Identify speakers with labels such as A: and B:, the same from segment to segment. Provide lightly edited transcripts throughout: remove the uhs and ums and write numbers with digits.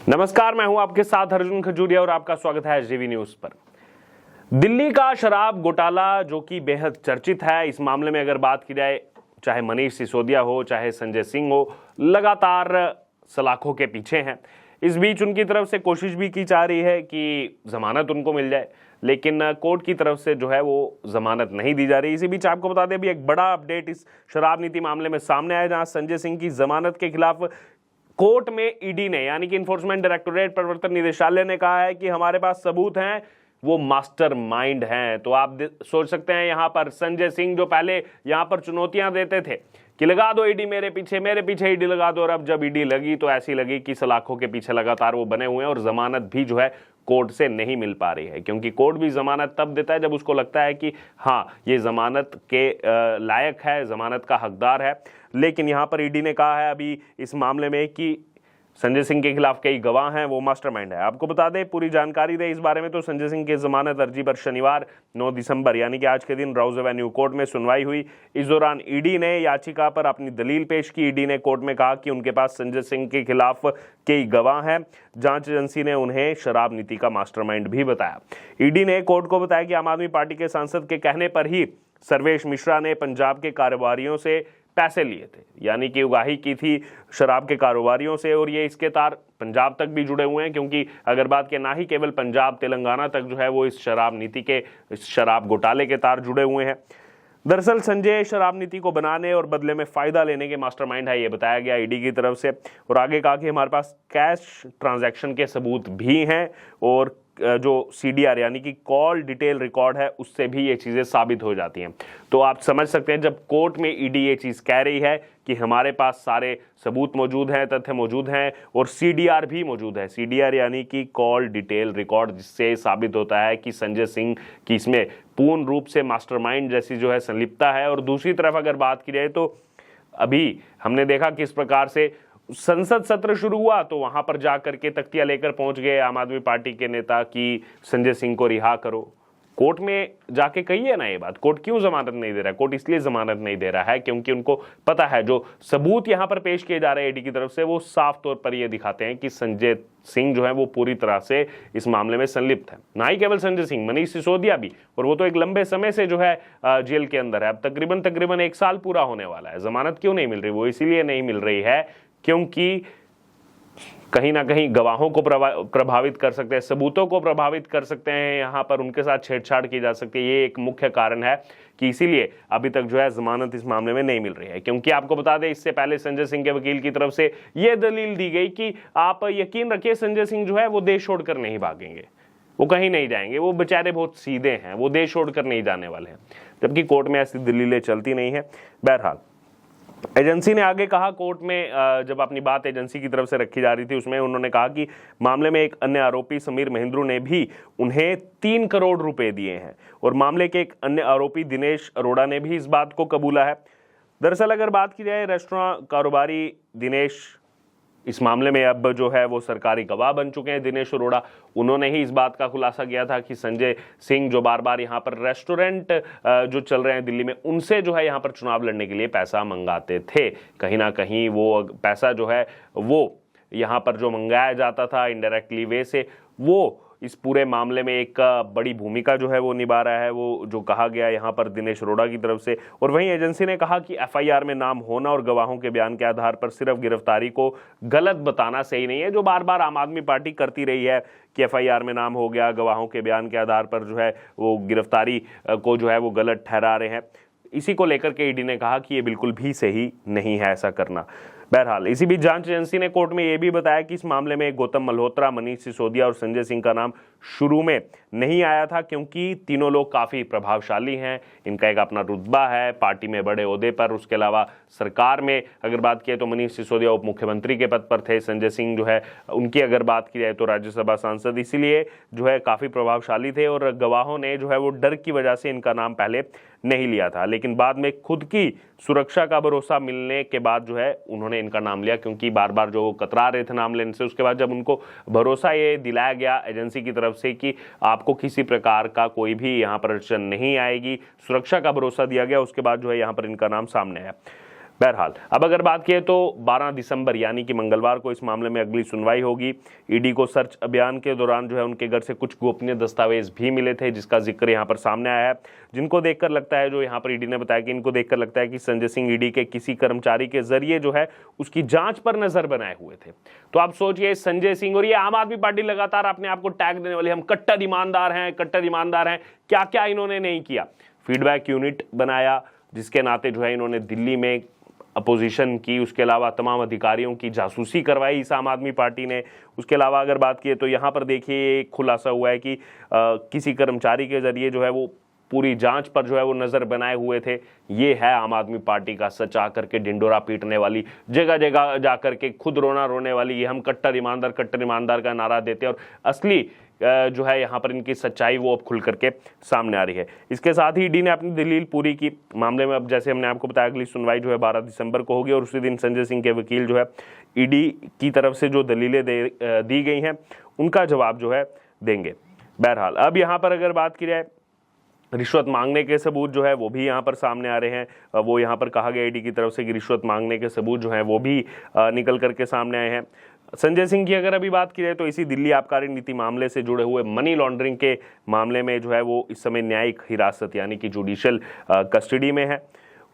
A: नमस्कार, मैं हूं आपके साथ अर्जुन खजूरिया और आपका स्वागत है एसडीवी न्यूज पर। दिल्ली का शराब घोटाला जो कि बेहद चर्चित है, इस मामले में अगर बात की जाए, चाहे मनीष सिसोदिया हो चाहे संजय सिंह हो, लगातार सलाखों के पीछे हैं। इस बीच उनकी तरफ से कोशिश भी की जा रही है कि जमानत उनको मिल जाए, लेकिन कोर्ट की तरफ से जो है वो जमानत नहीं दी जा रही। इसी बीच आपको बता दें, अभी एक बड़ा अपडेट इस शराब नीति मामले में सामने आया, जहां संजय सिंह की जमानत के खिलाफ कोर्ट में ईडी ने यानी कि इन्फोर्समेंट डायरेक्टोरेट प्रवर्तन निदेशालय ने कहा है कि हमारे पास सबूत हैं, वो मास्टरमाइंड हैं। तो आप सोच सकते हैं, यहां पर संजय सिंह जो पहले यहां पर चुनौतियां देते थे कि लगा दो ईडी मेरे पीछे ईडी लगा दो, और अब जब ईडी लगी तो ऐसी लगी कि सलाखों के पीछे लगातार वो बने हुए हैं और जमानत भी जो है कोर्ट से नहीं मिल पा रही है, क्योंकि कोर्ट भी जमानत तब देता है जब उसको लगता है कि हाँ ये जमानत के लायक है, जमानत का हकदार है। लेकिन यहां पर ईडी ने कहा है अभी इस मामले में कि संजय सिंह के खिलाफ कई गवाह हैं, वो मास्टरमाइंड है। आपको बता दें, पूरी जानकारी दे इस बारे में, तो संजय सिंह की जमानत अर्जी पर शनिवार 9 दिसंबर यानी कि आज के दिन राउज एवेन्यू कोर्ट में सुनवाई हुई। इस दौरान ईडी ने याचिका पर अपनी दलील पेश की। ईडी ने कोर्ट में कहा कि उनके पास संजय सिंह के खिलाफ कई गवाह हैं। जांच एजेंसी ने उन्हें शराब नीति का मास्टरमाइंड भी बताया। ईडी ने कोर्ट को बताया कि आम आदमी पार्टी के सांसद के कहने पर ही सर्वेश मिश्रा ने पंजाब के कारोबारियों से पैसे लिए थे, यानी कि उगाही की थी शराब के कारोबारियों से, और ये इसके तार पंजाब तक भी जुड़े हुए हैं, क्योंकि अगर बात के ना ही केवल पंजाब, तेलंगाना तक जो है वो इस शराब नीति के, इस शराब घोटाले के तार जुड़े हुए हैं। दरअसल संजय शराब नीति को बनाने और बदले में फायदा लेने के मास्टरमाइंड है, ये बताया गया ईडी की तरफ से। और आगे कहा कि हमारे पास कैश ट्रांजैक्शन के सबूत भी हैं, और जो सीडीआर यानी कि कॉल डिटेल रिकॉर्ड है, उससे भी ये चीजें साबित हो जाती हैं। तो आप समझ सकते हैं, जब कोर्ट में ईडी ये चीज कह रही है कि हमारे पास सारे सबूत मौजूद हैं, तथ्य मौजूद हैं, और सीडीआर भी मौजूद है, सीडीआर यानी कि कॉल डिटेल रिकॉर्ड, जिससे साबित होता है कि संजय सिंह की इसमें पूर्ण रूप से मास्टरमाइंड जैसी जो है संलिप्तता है। और दूसरी तरफ अगर बात की जाए, तो अभी हमने देखा किस प्रकार से संसद सत्र शुरू हुआ, तो वहां पर जाकर के तख्तियां लेकर पहुंच गए आम आदमी पार्टी के नेता कि संजय सिंह को रिहा करो। कोर्ट में जाके कहिए ना ये बात, कोर्ट क्यों जमानत नहीं दे रहा है? कोर्ट इसलिए जमानत नहीं दे रहा है क्योंकि उनको पता है जो सबूत यहां पर पेश किए जा रहे हैं ईडी की तरफ से, वो साफ तौर पर ये दिखाते हैं कि संजय सिंह जो है वो पूरी तरह से इस मामले में संलिप्त है। ना ही केवल संजय सिंह, मनीष सिसोदिया भी, और वो तो एक लंबे समय से जो है जेल के अंदर है। अब तकरीबन 1 साल पूरा होने वाला है। जमानत क्यों नहीं मिल रही? वो इसीलिए नहीं मिल रही है क्योंकि कहीं ना कहीं गवाहों को प्रभावित कर सकते हैं, सबूतों को प्रभावित कर सकते हैं, यहां पर उनके साथ छेड़छाड़ की जा सकती है। ये एक मुख्य कारण है कि इसीलिए अभी तक जो है जमानत इस मामले में नहीं मिल रही है। क्योंकि आपको बता दें, इससे पहले संजय सिंह के वकील की तरफ से यह दलील दी गई कि आप यकीन रखिए संजय सिंह जो है वो देश छोड़कर नहीं भागेंगे, वो कहीं नहीं जाएंगे, वो बेचारे बहुत सीधे हैं, वो देश छोड़कर नहीं जाने वाले हैं। जबकि कोर्ट में ऐसी दलीलें चलती नहीं है। बहरहाल एजेंसी ने आगे कहा, कोर्ट में जब अपनी बात एजेंसी की तरफ से रखी जा रही थी, उसमें उन्होंने कहा कि मामले में एक अन्य आरोपी समीर महेंद्रू ने भी उन्हें 3 करोड़ रुपए दिए हैं, और मामले के एक अन्य आरोपी दिनेश अरोड़ा ने भी इस बात को कबूला है। दरअसल अगर बात की जाए, रेस्टोरेंट कारोबारी दिनेश इस मामले में अब जो है वो सरकारी गवाह बन चुके हैं। दिनेश अरोड़ा, उन्होंने ही इस बात का खुलासा किया था कि संजय सिंह जो बार बार यहाँ पर रेस्टोरेंट जो चल रहे हैं दिल्ली में, उनसे जो है यहाँ पर चुनाव लड़ने के लिए पैसा मंगाते थे। कहीं ना कहीं वो पैसा जो है वो यहाँ पर जो मंगाया जाता था इनडायरेक्टली वे से, वो इस पूरे मामले में एक बड़ी भूमिका जो है वो निभा रहा है, वो जो कहा गया यहाँ पर दिनेश अरोड़ा की तरफ से। और वहीं एजेंसी ने कहा कि एफआईआर में नाम होना और गवाहों के बयान के आधार पर सिर्फ गिरफ्तारी को गलत बताना सही नहीं है, जो बार बार आम आदमी पार्टी करती रही है कि एफआईआर में नाम हो गया, गवाहों के बयान के आधार पर जो है वो गिरफ्तारी को जो है वो गलत ठहरा रहे हैं। इसी को लेकर के ईडी ने कहा कि ये बिल्कुल भी सही नहीं है ऐसा करना। बहरहाल इसी बीच जांच एजेंसी ने कोर्ट में यह भी बताया कि इस मामले में गौतम मल्होत्रा, मनीष सिसोदिया और संजय सिंह का नाम शुरू में नहीं आया था, क्योंकि तीनों लोग काफी प्रभावशाली हैं, इनका एक अपना रुतबा है पार्टी में बड़े ओहदे पर। उसके अलावा सरकार में अगर बात की तो मनीष सिसोदिया उप मुख्यमंत्री के पद पर थे, संजय सिंह जो है उनकी अगर बात की जाए तो राज्यसभा सांसद, इसीलिए जो है काफी प्रभावशाली थे। और गवाहों ने जो है वो डर की वजह से इनका नाम पहले नहीं लिया था, लेकिन बाद में खुद की सुरक्षा का भरोसा मिलने के बाद जो है उन्होंने इनका नाम लिया, क्योंकि बार बार जो कतरा रहे थे नाम लेने से। उसके बाद जब उनको भरोसा ये दिलाया गया एजेंसी की तरफ से कि आपको किसी प्रकार का कोई भी यहाँ पर अड़चन नहीं आएगी, सुरक्षा का भरोसा दिया गया, उसके बाद जो है यहाँ पर इनका नाम सामने आया। बहरहाल अब अगर बात किए तो 12 दिसंबर यानी कि मंगलवार को इस मामले में अगली सुनवाई होगी। ईडी को सर्च अभियान के दौरान जो है उनके घर से कुछ गोपनीय दस्तावेज भी मिले थे, जिसका जिक्र यहाँ पर सामने आया है, जिनको देखकर लगता है, जो यहाँ पर ईडी ने बताया कि इनको देखकर लगता है कि संजय सिंह ईडी के किसी कर्मचारी के जरिए जो है उसकी जांच पर नजर बनाए हुए थे। तो आप सोचिए, संजय सिंह और ये आम आदमी पार्टी लगातार अपने आप को टैग देने वाली, हम कट्टर ईमानदार हैं, कट्टर ईमानदार हैं, क्या क्या इन्होंने नहीं किया। फीडबैक यूनिट बनाया, जिसके नाते जो है इन्होंने दिल्ली में अपोजिशन की, उसके अलावा तमाम अधिकारियों की जासूसी करवाई इस आम आदमी पार्टी ने। उसके अलावा अगर बात की तो यहाँ पर देखिए एक खुलासा हुआ है कि किसी कर्मचारी के जरिए जो है वो पूरी जांच पर जो है वो नजर बनाए हुए थे। ये है आम आदमी पार्टी का सच, आकर के ढिंडोरा पीटने वाली, जगह जगह जाकर के खुद रोना रोने वाली, ये हम कट्टर ईमानदार का नारा देते हैं, और असली जो है यहाँ पर इनकी सच्चाई वो अब खुल करके सामने आ रही है। इसके साथ ही ईडी ने अपनी दलील पूरी की मामले में। अब जैसे हमने आपको बताया अगली सुनवाई जो है 12 दिसंबर को होगी, और उसी दिन संजय सिंह के वकील जो है ईडी की तरफ से जो दलीलें दी गई हैं उनका जवाब जो है देंगे। बहरहाल अब यहाँ पर अगर बात की जाए, रिश्वत मांगने के सबूत जो है वो भी यहाँ पर सामने आ रहे हैं। वो यहाँ पर कहा गया ईडी की तरफ से कि रिश्वत मांगने के सबूत जो हैं वो भी निकल करके सामने आए हैं। संजय सिंह की अगर अभी बात की जाए तो इसी दिल्ली आबकारी नीति मामले से जुड़े हुए मनी लॉन्ड्रिंग के मामले में जो है वो इस समय न्यायिक हिरासत यानी कि जुडिशियल कस्टडी में है।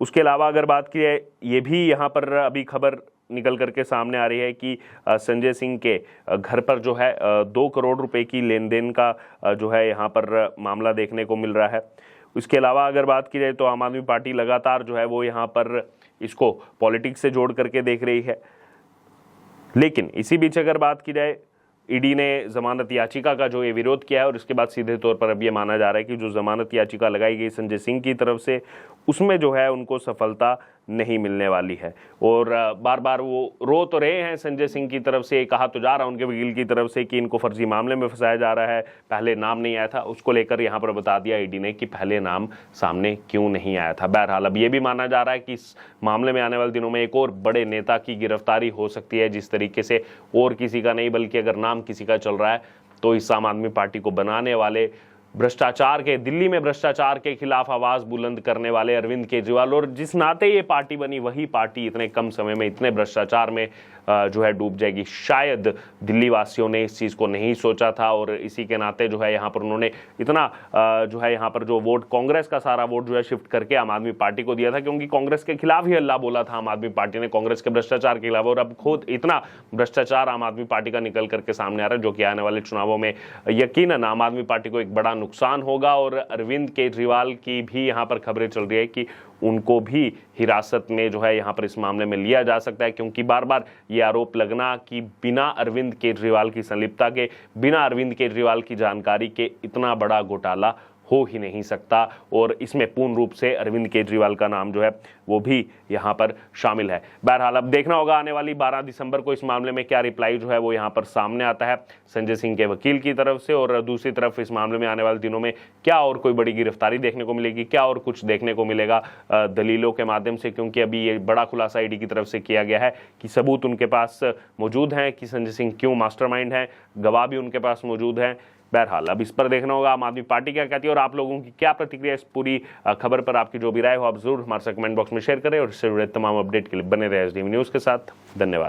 A: उसके अलावा अगर बात की जाए, ये भी यहाँ पर अभी खबर निकल करके सामने आ रही है कि संजय सिंह के घर पर जो है 2 करोड़ रुपए की लेन देन का जो है यहाँ पर मामला देखने को मिल रहा है। उसके अलावा अगर बात की जाए तो आम आदमी पार्टी लगातार जो है वो यहाँ पर इसको पॉलिटिक्स से जोड़ करके देख रही है। लेकिन इसी बीच अगर बात की जाए, ईडी ने जमानत याचिका का जो ये विरोध किया है, और इसके बाद सीधे तौर पर अब ये माना जा रहा है कि जो जमानत याचिका लगाई गई संजय सिंह की तरफ से उसमें जो है उनको सफलता नहीं मिलने वाली है। और बार बार वो रो तो रहे हैं संजय सिंह की तरफ से, कहा तो जा रहा है उनके वकील की तरफ से कि इनको फर्जी मामले में फंसाया जा रहा है, पहले नाम नहीं आया था। उसको लेकर यहाँ पर बता दिया ईडी ने कि पहले नाम सामने क्यों नहीं आया था। बहरहाल अब ये भी माना जा रहा है कि इस मामले में आने वाले दिनों में एक और बड़े नेता की गिरफ्तारी हो सकती है, जिस तरीके से और किसी का नहीं बल्कि अगर नाम किसी का चल रहा है तो इस आम आदमी पार्टी को बनाने वाले, भ्रष्टाचार के, दिल्ली में भ्रष्टाचार के खिलाफ आवाज बुलंद करने वाले अरविंद केजरीवाल, और जिस नाते ये पार्टी बनी वही पार्टी इतने कम समय में इतने भ्रष्टाचार में जो है डूब जाएगी। शायद दिल्ली वासियों ने इस चीज को नहीं सोचा था, और इसी के नाते जो है यहाँ पर उन्होंने इतना जो है यहाँ पर जो वोट, कांग्रेस का सारा वोट जो है शिफ्ट करके आम आदमी पार्टी को दिया था, क्योंकि कांग्रेस के खिलाफ ही हल्ला बोला था आम आदमी पार्टी ने, कांग्रेस के भ्रष्टाचार के खिलाफ। और अब खुद इतना भ्रष्टाचार आम आदमी पार्टी का निकल करके सामने आ रहा है, जो कि आने वाले चुनावों में यकीनन आम आदमी पार्टी को एक बड़ा नुकसान होगा। और अरविंद केजरीवाल की भी यहाँ पर खबरें चल रही है कि उनको भी हिरासत में जो है यहाँ पर इस मामले में लिया जा सकता है, क्योंकि बार बार ये आरोप लगना कि बिना अरविंद केजरीवाल की संलिप्तता के, बिना अरविंद केजरीवाल की जानकारी के इतना बड़ा घोटाला हो ही नहीं सकता, और इसमें पूर्ण रूप से अरविंद केजरीवाल का नाम जो है वो भी यहाँ पर शामिल है। बहरहाल अब देखना होगा आने वाली 12 दिसंबर को इस मामले में क्या रिप्लाई जो है वो यहाँ पर सामने आता है संजय सिंह के वकील की तरफ से, और दूसरी तरफ इस मामले में आने वाले दिनों में क्या और कोई बड़ी गिरफ्तारी देखने को मिलेगी, क्या और कुछ देखने को मिलेगा दलीलों के माध्यम से, क्योंकि अभी ये बड़ा खुलासा ईडी की तरफ से किया गया है कि सबूत उनके पास मौजूद हैं कि संजय सिंह क्यों मास्टरमाइंड हैं, गवाह भी उनके पास मौजूद हैं। बहरहाल अब इस पर देखना होगा आम आदमी पार्टी क्या कहती है, और आप लोगों की क्या प्रतिक्रिया इस पूरी खबर पर, आपकी जो भी राय हो आप जरूर हमारे साथ कमेंट बॉक्स में शेयर करें, और इससे जुड़े तमाम अपडेट के लिए बने रहे एसडीएम न्यूज़ के साथ। धन्यवाद।